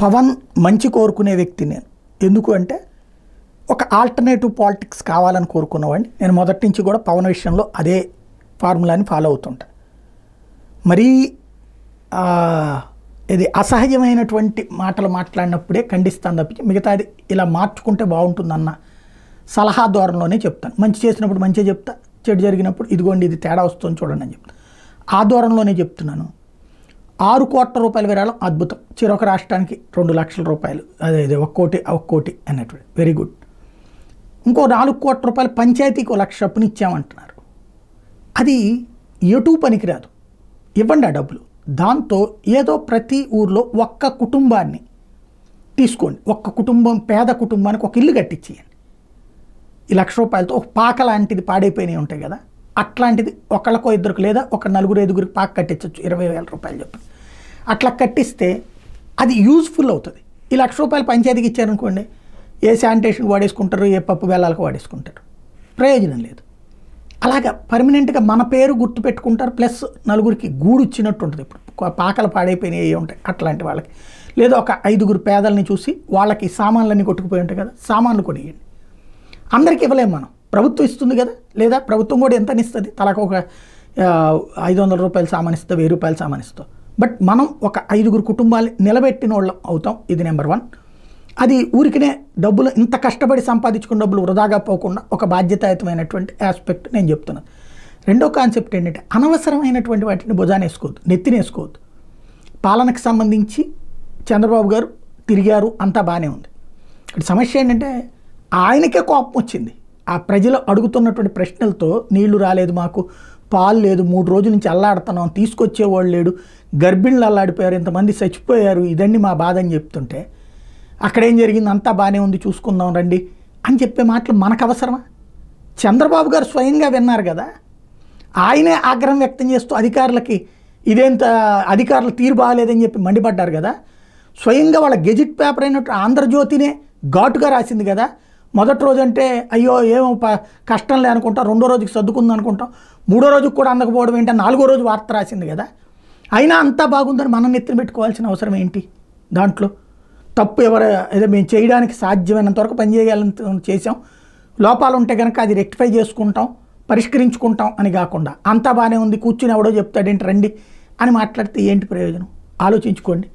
పవన్ మంచి కోరుకునే వ్యక్తి నేను. ఎందుకు అంటే ఒక ఆల్టర్నేటివ్ పాలిటిక్స్ కావాలని కోరుకున్నవాడిని నేను. మొదటి నుంచి కూడా పవన్ విషయంలో అదే ఫార్ములాని ఫాలో అవుతుంటా. మరీ ఇది అసహజమైనటువంటి మాటలు మాట్లాడినప్పుడే ఖండిస్తాను తప్పించి మిగతాది ఇలా మార్చుకుంటే బాగుంటుందన్న సలహా ధోరణిలోనే చెప్తాను. మంచి చేసినప్పుడు మంచిగా చెప్తా, చెడు జరిగినప్పుడు ఇదిగోండి ఇది తేడా వస్తుంది చూడండి అని చెప్తాను. ఆ ధోరణిలోనే చెప్తున్నాను. 6 కోట్ల రూపాయల విరాళం అద్భుతం. చెరొక రాష్ట్రానికి 2 లక్షల రూపాయలు, అదే 1 కోటి అన్నట్టు వెరీ గుడ్. ఇంకో 4 కోట్ల రూపాయలు పంచాయతీకి 1 లక్ష అప్పుని ఇచ్చామంటున్నారు. అది ఎటు పనికిరాదు, ఇవ్వండి ఆ డబ్బులు. దాంతో ఏదో ప్రతి ఊర్లో ఒక్క కుటుంబాన్ని తీసుకోండి, ఒక్క కుటుంబం, పేద కుటుంబానికి ఒక ఇల్లు కట్టించేయండి. ఈ 1 లక్ష రూపాయలతో ఒక పాక లాంటిది పాడైపోయినవి ఉంటాయి కదా, అట్లాంటిది ఒకళ్ళకో ఇద్దరికి లేదా ఒక 4-5 పాక కట్టించవచ్చు 20,000 రూపాయలు చెప్పి. అట్లా కట్టిస్తే అది యూజ్ఫుల్ అవుతుంది. ఈ 1 లక్ష రూపాయలు పంచాయతీకి ఇచ్చారనుకోండి, ఏ శానిటేషన్కి వాడేసుకుంటారు, ఏ పప్పు బెల్లాలకు వాడేసుకుంటారు, ప్రయోజనం లేదు. అలాగా పర్మనెంట్గా మన పేరు గుర్తు పెట్టుకుంటారు, ప్లస్ నలుగురికి గూడు ఇచ్చినట్టు ఉంటుంది. ఇప్పుడు పాకలు పాడైపోయినవి ఉంటాయి అట్లాంటి వాళ్ళకి, లేదా ఒక 5 పేదల్ని చూసి వాళ్ళకి సామాన్లన్నీ కొట్టుకుపోయి ఉంటాయి కదా, సామాన్లు కొనియండి. అందరికీ ఇవ్వలేము మనం, ప్రభుత్వం ఇస్తుంది కదా, లేదా ప్రభుత్వం కూడా ఎంత ఇస్తుంది, తలకు ఒక 500 రూపాయలు సామాన్ ఇస్తా, 1000 రూపాయలు సామాన్ ఇస్తాం. బట్ మనం ఒక 5 కుటుంబాలు నిలబెట్టిన వాళ్ళం అవుతాం. ఇది నెంబర్ 1. అది ఊరికినే డబ్బులు ఇంత కష్టపడి సంపాదించుకున్న డబ్బులు వృధాగా పోకుండా ఒక బాధ్యతాయుతమైనటువంటి ఆస్పెక్ట్ నేను చెప్తున్నాను. రెండో కాన్సెప్ట్ ఏంటంటే అనవసరమైనటువంటి వాటిని భుజాన్ని వేసుకోవద్దు, నెత్తిని వేసుకోవద్దు. పాలనకు సంబంధించి చంద్రబాబు గారు తిరిగారు, అంతా బాగానే ఉంది. ఇక్కడ సమస్య ఏంటంటే ఆయనకే కోపం వచ్చింది. ఆ ప్రజలు అడుగుతున్నటువంటి ప్రశ్నలతో నీళ్లు రాలేదు, మాకు పాలు లేదు, 3 రోజుల నుంచి అల్లాడుతున్నాం, తీసుకొచ్చేవాళ్ళు లేడు, గర్భిణులు అల్లాడిపోయారు, ఇంతమంది చచ్చిపోయారు, ఇదండి మా బాధ అని చెప్తుంటే అక్కడేం జరిగింది, అంతా బాగానే ఉంది, చూసుకుందాం రండి అని చెప్పే మాటలు మనకు అవసరమా? చంద్రబాబు గారు స్వయంగా విన్నారు కదా, ఆయనే ఆగ్రహం వ్యక్తం చేస్తూ అధికారులకి ఇదేంత అధికారులు తీరు బాగాలేదని చెప్పి మండిపడ్డారు కదా. స్వయంగా వాళ్ళ గెజిట్ పేపర్ అయినట్టు ఆంధ్రజ్యోతినే ఘాటుగా రాసింది కదా. మొదటి రోజు అంటే అయ్యో ఏమో కష్టం లే అనుకుంటాం, 2వ రోజుకి సర్దుకుంది అనుకుంటాం, 3వ రోజుకి కూడా అందకపోవడం ఏంటి, 4వ రోజు వార్త రాసింది కదా. అయినా అంతా బాగుందని మనం నెత్తిన పెట్టుకోవాల్సిన అవసరం ఏంటి? దాంట్లో తప్పు ఏదో మేము చేయడానికి సాధ్యమైనంత వరకు పనిచేయాలని చేసాం, లోపాలు ఉంటే కనుక అది రెక్టిఫై చేసుకుంటాం, పరిష్కరించుకుంటాం అని కాకుండా అంతా బాగానే ఉంది, కూర్చుని ఎవడో చెప్తాడేంటి రండి అని మాట్లాడితే ఏంటి ప్రయోజనం? ఆలోచించుకోండి.